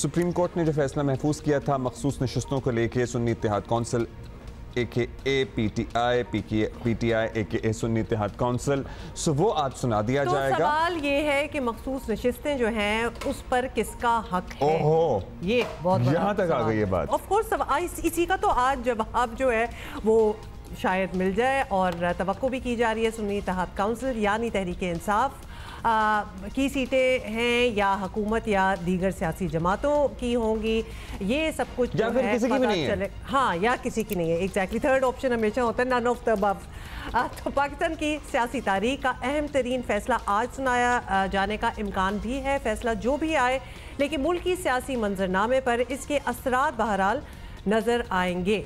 Supreme court ने जो फैसला महफूज किया था मखसूस नशस्तों को लेके Sunni Ittehad council AKA PTI PTI AKA Sunni Ittehad council, so वो आज सुना दिया जाएगा। सवाल ये है कि मखसूस नशिस्तें जो हैं उस पर किसका हक है। ओहो, ये बहुत यहाँ तक आ गई ये बात। ऑफ कोर्स इसी का तो आज जवाब जो है वो शायद मिल जाए और तवक्को भी की जा रही है। सुन्नी इत्तेहाद कौंसिल यानी तहरीक इंसाफ की सीटें हैं या हुकूमत या दीगर सियासी जमातों की होंगी, ये सब कुछ या फिर किसी की भी नहीं है। हाँ, या किसी की नहीं है। एग्जैक्टली, थर्ड ऑप्शन हमेशा होता है, नन ऑफ द अबव। तो पाकिस्तान की सियासी तारीख का अहम तरीन फैसला आज सुनाया जाने का इम्कान भी है। फैसला जो भी आए, लेकिन मुल्क की सियासी मंजरनामे पर इसके असरात बहरहाल नजर आएंगे।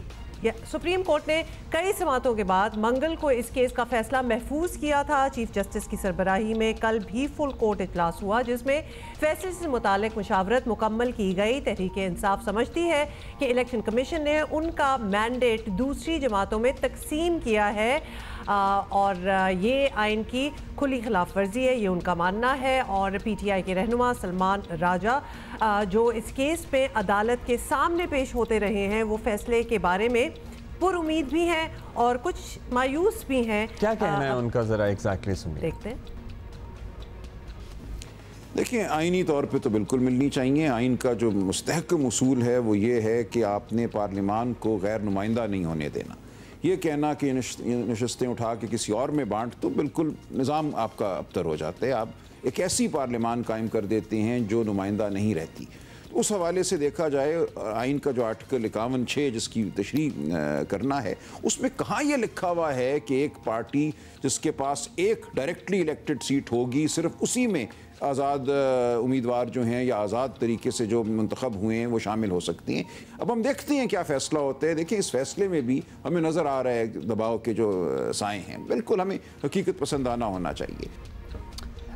सुप्रीम कोर्ट ने कई समातों के बाद मंगल को इस केस का फैसला महफूज किया था। चीफ जस्टिस की सरबराही में कल भी फुल कोर्ट इजलास हुआ, जिसमें फैसले से मुतालिक मुशावरत मुकम्मल की गई। तहरीक इंसाफ समझती है कि इलेक्शन कमीशन ने उनका मैंडेट दूसरी जमातों में तकसीम किया है और ये आइन की खुली खिलाफ वर्जी है, ये उनका मानना है। और PTI के रहनुमा सलमान राजा जो इस केस में अदालत के सामने पेश होते रहे हैं, वो फैसले के बारे में पुरुमीद भी हैं और कुछ मायूस भी हैं। क्या कहना है उनका, जरा एग्जैक्टली सुनिए। देखते हैं। देखिए, आइनी तौर पे तो बिल्कुल मिलनी चाहिए। आइन का जो मुस्तहकम उसूल है वो ये है कि आपने पार्लियामान को गैर नुमाइंदा नहीं होने देना। ये कहना कि नशस्तें उठा के किसी और में बांट, तो बिल्कुल निज़ाम आपका अबतर हो जाता है। आप एक ऐसी पार्लियामान कायम कर देते हैं जो नुमाइंदा नहीं रहती। तो उस हवाले से देखा जाए, आइन का जो आर्टिकल 51(6) जिसकी तशरीह करना है, उसमें कहाँ ये लिखा हुआ है कि एक पार्टी जिसके पास एक डायरेक्टली इलेक्टेड सीट होगी, सिर्फ उसी में आज़ाद उम्मीदवार जो हैं या आज़ाद तरीके से जो मुंतखब हुए हैं वो शामिल हो सकती हैं। अब हम देखते हैं क्या फ़ैसला होता है। देखिए, इस फैसले में भी हमें नज़र आ रहा है दबाव के जो साए हैं। बिल्कुल हमें हकीकत पसंदाना होना चाहिए।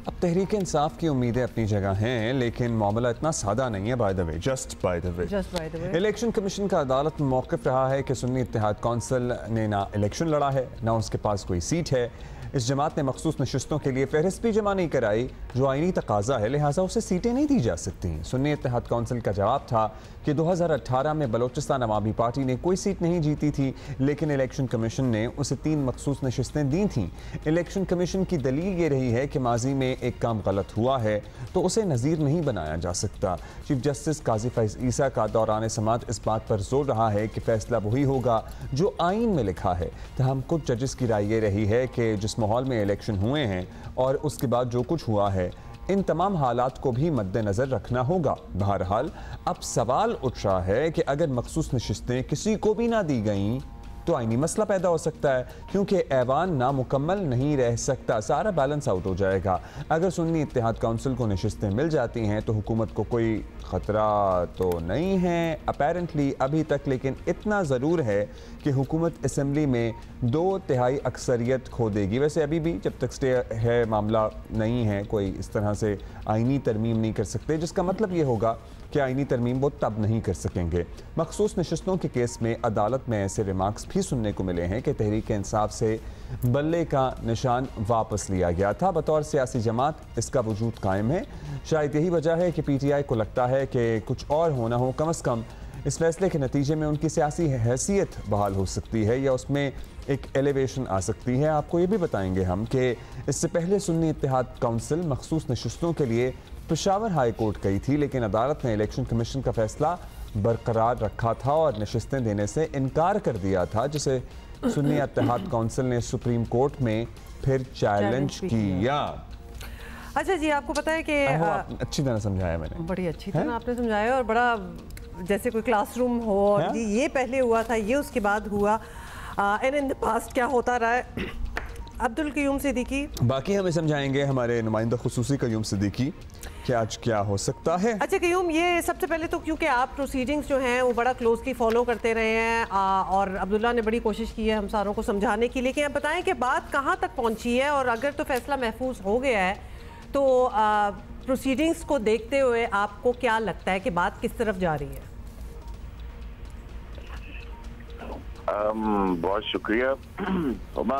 अब तहरीक इंसाफ की उम्मीदें अपनी जगह हैं, लेकिन मामला इतना सादा नहीं है। By the way, just by the way, election commission का अदालत में मौक़िफ़ रहा है कि सुन्नी इत्तेहाद कौंसिल ने ना इलेक्शन लड़ा है, ना उसके पास कोई सीट है। इस जमात ने मखसूस नशस्तों के लिए फहरिस्त भी जमा नहीं कराई, जो आइनी तकाजा है, लिहाजा उसे सीटें नहीं दी जा सकती। सुन्नी इत्तेहाद कौंसिल का जवाब था कि 2018 में बलोचिस्तान अवामी पार्टी ने कोई सीट नहीं जीती थी, लेकिन इलेक्शन कमीशन ने उसे 3 मखसूस नशस्तें दी थीं। इलेक्शन कमीशन की दलील ये रही है कि माजी में एक काम गलत हुआ है तो उसे नज़ीर नहीं बनाया जा सकता। चीफ जस्टिस काजी फैज़ ईसा का दौरान समात इस बात पर जोर रहा है कि फैसला वही होगा जो आइन में लिखा है। तहम कुछ जजेस की राय ये रही है कि जिस माहौल में इलेक्शन हुए हैं और उसके बाद जो कुछ हुआ है, इन तमाम हालात को भी मद्देनज़र रखना होगा। बहरहाल अब सवाल उठ रहा है कि अगर मखसूस नशिस्तें किसी को भी ना दी गईं तो आइनी मसला पैदा हो सकता है, क्योंकि ऐवान नामुकम्मल नहीं रह सकता, सारा बैलेंस आउट हो जाएगा। अगर सुन्नी इत्तेहाद कौंसिल को नशिस्तें मिल जाती हैं तो हुकूमत को कोई ख़तरा तो नहीं है अपेरेंटली अभी तक, लेकिन इतना ज़रूर है कि हुकूमत असम्बली में 2/3 अक्सरियत खो देगी। वैसे अभी भी जब तक स्टे है मामला नहीं है, कोई इस तरह से आइनी तरमीम नहीं कर सकते, जिसका मतलब ये होगा कि आइनी तरमीम वो तब नहीं कर सकेंगे। मखसूस नशस्तों के केस में अदालत में ऐसे रिमार्क्स भी सुनने को मिले हैं कि तहरीक इंसाफ से बल्ले का निशान वापस लिया गया था। बतौर सियासी जमात इसका वजूद कायम है। शायद यही वजह है कि PTI को लगता है कि कुछ और होना हो, कम अज़ कम इस फैसले के नतीजे में उनकी सियासी हैसियत बहाल हो सकती है या उसमें एक एलिवेशन आ सकती है। आपको ये भी बताएंगे हम कि इससे पहले सुन्नी इत्तेहाद कौंसिल मखसूस नशस्तों के लिए पेशावर हाई कोर्ट गई थी, लेकिन अदालत ने इलेक्शन कमीशन का फैसला बरकरार रखा था और नशस्तें देने से इनकार कर दिया था, जिसे सुन्नी इत्तेहाद कौंसिल ने सुप्रीम कोर्ट में फिर चैलेंज किया। अच्छा जी, आपको पता है कि अच्छी तरह समझाया मैंने, बड़ी अच्छी तरह आपने समझाया और बड़ा जैसे कोई क्लासरूम हो और ये पहले हुआ था, ये उसके बाद हुआ, एंड इन द पास्ट क्या होता रहा है। अब्दुल क़य्यूम सिद्दीकी, बाकी हमें समझाएंगे हमारे नुमाइंदा खुसूसी क़य्यूम सिद्दीकी कि आज क्या हो सकता है। अच्छा क़य्यूम, ये सबसे पहले तो क्योंकि आप प्रोसीडिंग्स जो हैं वो बड़ा क्लोजली फॉलो करते रहे हैं और अब्दुल्ला ने बड़ी कोशिश की है हम सारों को समझाने की, लेकिन आप बताएं कि बात कहाँ तक पहुँची है और अगर तो फैसला महफूज हो गया है तो प्रोसीडिंग्स को देखते हुए आपको क्या लगता है कि बात किस तरफ जा रही है? बहुत शुक्रिया उमा।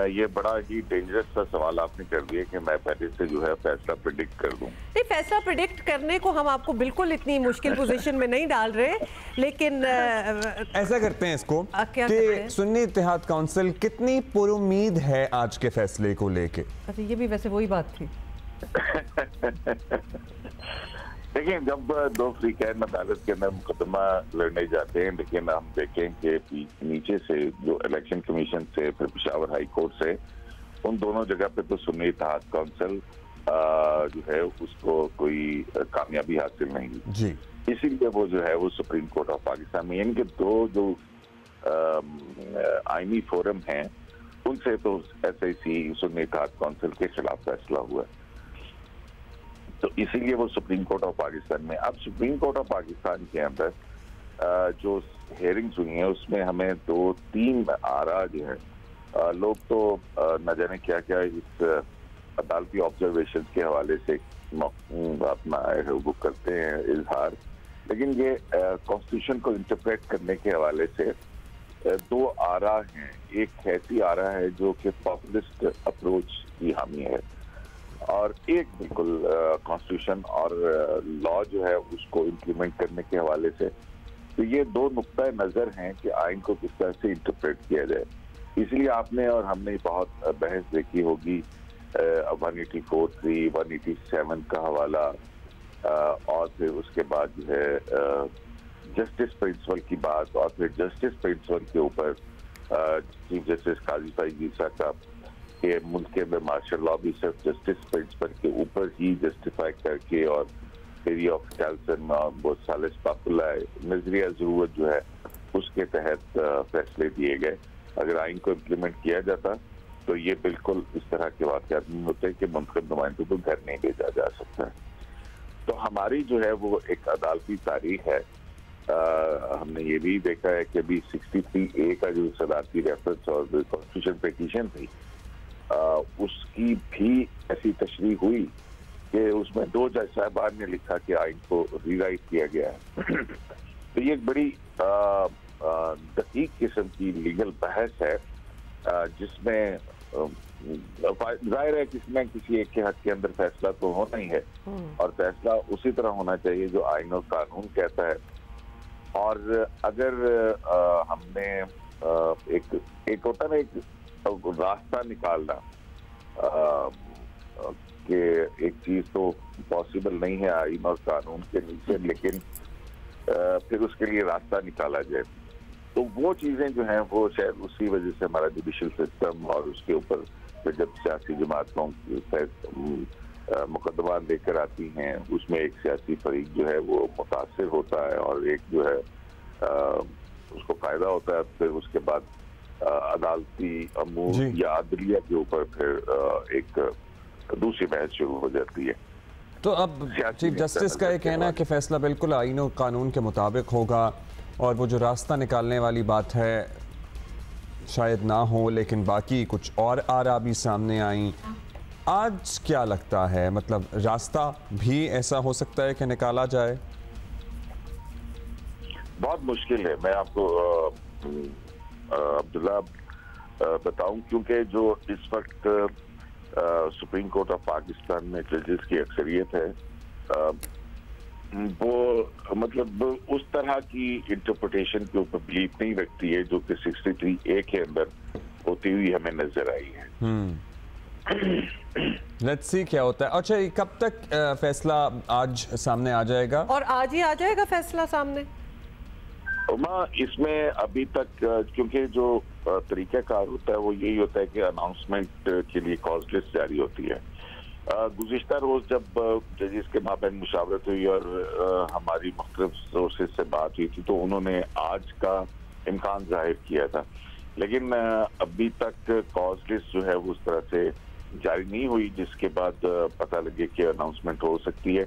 ये बड़ा ही डेंजरस सा सवाल आपने कर दिया कि मैं पहले से जो है फैसला प्रेडिक्ट कर दूं। नहीं, फैसला प्रेडिक्ट करने को हम आपको बिल्कुल इतनी मुश्किल पोजीशन में नहीं डाल रहे, लेकिन ऐसा करते हैं इसको कि सुन्नी इत्तेहाद काउंसिल कितनी पुरुमीद है आज के फैसले को लेके। अच्छा, ये भी वैसे वही बात थी। देखिए, जब दो फ्रीकैन अदालत के अंदर मुकदमा लड़ने जाते हैं, लेकिन हम देखें कि नीचे से जो इलेक्शन कमीशन से फिर पेशावर हाई कोर्ट से उन दोनों जगह पे तो सुन्नी इत्तेहाद काउंसिल जो है उसको कोई कामयाबी हासिल नहीं हुई जी। इसीलिए वो जो है वो सुप्रीम कोर्ट ऑफ पाकिस्तान में, इनके दो जो आईनी फोरम हैं उनसे तो SIC सुन्नी इत्तेहाद काउंसिल के खिलाफ फैसला हुआ है, तो इसीलिए वो सुप्रीम कोर्ट ऑफ पाकिस्तान में। अब सुप्रीम कोर्ट ऑफ पाकिस्तान के अंदर जो हेयरिंग्स हुई हैं उसमें हमें 2-3 आरा जो है, लोग तो न जाने क्या क्या इस अदालती ऑब्जर्वेशन के हवाले से अपना वो करते हैं इजहार, लेकिन ये कॉन्स्टिट्यूशन को इंटरप्रेट करने के हवाले से 2 आरा हैं। एक ऐसी आरा है जो कि पॉपुलिस्ट अप्रोच की हामी है, और एक बिल्कुल कॉन्स्टिट्यूशन और लॉ जो है उसको इम्प्लीमेंट करने के हवाले से। तो ये 2 नुक्ता नज़र हैं कि आइन को किस तरह से इंटरप्रेट किया जाए। इसलिए आपने और हमने बहुत बहस देखी होगी 184(3), 187 का हवाला, और फिर उसके बाद जो है जस्टिस प्रिंसिपल की बात, और फिर जस्टिस प्रिंसिपल के ऊपर चीफ जस्टिस काजी फाइजीसा का कि मुल्क के अंदर मार्शल लॉ भी सिर्फ जस्टिस प्रिंसिपल के ऊपर ही जस्टिफाई करके, और थ्योरी ऑफ कैल्सन और बहुत सालिस पापुला नजरिया जरूरत जो है उसके तहत फैसले दिए गए। अगर आइन को इम्प्लीमेंट किया जाता तो ये बिल्कुल इस तरह के वाक़यात नहीं होते कि मुंतखब नुमाइंदों को घर नहीं भेजा जा सकता है। तो हमारी जो है वो एक अदालती तारीख है। हमने ये भी देखा है कि अभी 63A का जो सदारती रेफरेंस और कॉन्स्टिट्यूशन पिटीशन थी, उसकी भी ऐसी तशरीह हुई कि उसमें 2 जज साहबान ने लिखा कि आइन को रीराइट किया गया है। तो ये एक बड़ी दकीक किस्म की लीगल बहस है, जिसमें जाहिर है किसी न किसी एक के हक के अंदर फैसला तो होना ही है, और फैसला उसी तरह होना चाहिए जो आइन और कानून कहता है। और अगर हमने एक होता ना एक रास्ता निकालना कि एक चीज तो पॉसिबल नहीं है आइन और कानून के नीचे, लेकिन फिर उसके लिए रास्ता निकाला जाए, तो वो चीजें जो हैं वो शायद उसी वजह से हमारा जुडिशल सिस्टम और उसके ऊपर फिर जब सियासी जमातों मुकदमा लेकर आती हैं उसमें एक सियासी फरीक जो है वो मुतासिर होता है और एक जो है उसको फायदा होता है, फिर उसके बाद अदालती अमूर या अदलिया के ऊपर फिर एक दूसरी बहस शुरू हो जाती है। तो अब चीफ जस्टिस का ये कहना है कि फैसला बिल्कुल आईन और कानून के मुताबिक होगा, और वो जो रास्ता निकालने वाली बात है शायद ना हो, लेकिन बाकी कुछ और आरा भी सामने आई। आज क्या लगता है, मतलब रास्ता भी ऐसा हो सकता है कि निकाला जाए? बहुत मुश्किल है, मैं आपको अब्दुल्ला बताऊं, क्योंकि जो इस वक्त सुप्रीम कोर्ट ऑफ पाकिस्तान में जजेस की अक्सरियत है, वो मतलब उस तरह की इंटरप्रिटेशन के ऊपर बिलीव नहीं रखती है जो कि 63A के अंदर होती हुई हमें नजर आई है। लेट्स सी क्या होता है। अच्छा, कब तक फैसला आज सामने आ जाएगा? और आज ही आ जाएगा फैसला सामने? इसमें अभी तक क्योंकि जो तरीक़ाकार होता है वो यही होता है कि अनाउंसमेंट के लिए कॉज लिस्ट जारी होती है। गुज़िश्ता रोज जब जजेस के माबैन मुशावरत हुई और हमारी मुख्तलिफ सोर्सेज से बात हुई थी तो उन्होंने आज का इम्कान जाहिर किया था, लेकिन अभी तक कॉज लिस्ट जो है वो उस तरह से जारी नहीं हुई जिसके बाद पता लगे कि अनाउंसमेंट हो सकती है।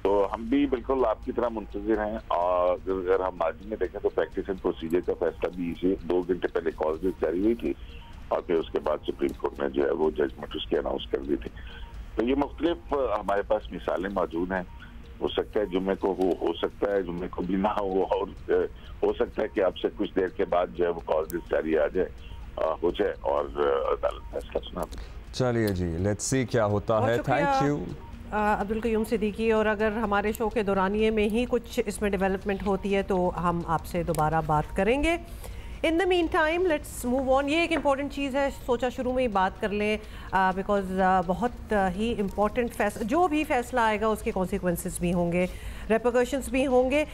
तो हम भी बिल्कुल आपकी तरह मुंतजिर हैं, और अगर हम मार्जिन में देखें तो प्रैक्टिस एंड प्रोसीजर का फैसला भी इसे 2 घंटे पहले कॉज लिस्ट जारी हुई थी और फिर उसके बाद सुप्रीम कोर्ट ने जो है वो जजमेंट उसकी अनाउंस कर दी थी। तो ये मुख्तलिफ हमारे पास मिसालें मौजूद हैं हो सकता है जुम्मे को हो सकता है जुम्मे को भी ना हो, और हो सकता है कि आपसे कुछ देर के बाद जो है वो कॉल जारी आ जाए, हो जाए और अदालत फैसला सुना दे। चलिए जी, लेट्स सी क्या होता है। Thank you Abdul Qayyum Siddiqui. और अगर हमारे शो के दौरानिए में ही कुछ इसमें डेवलपमेंट होती है तो हम आपसे दोबारा बात करेंगे। In the mean time let's move on. ये एक इम्पॉर्टेंट चीज़ है, सोचा शुरू में ही बात कर लें, बिकॉज बहुत ही इम्पॉर्टेंट फैसला, जो भी फैसला आएगा उसके कॉन्सिक्वेंसेस भी होंगे, रेपरकशंस भी होंगे।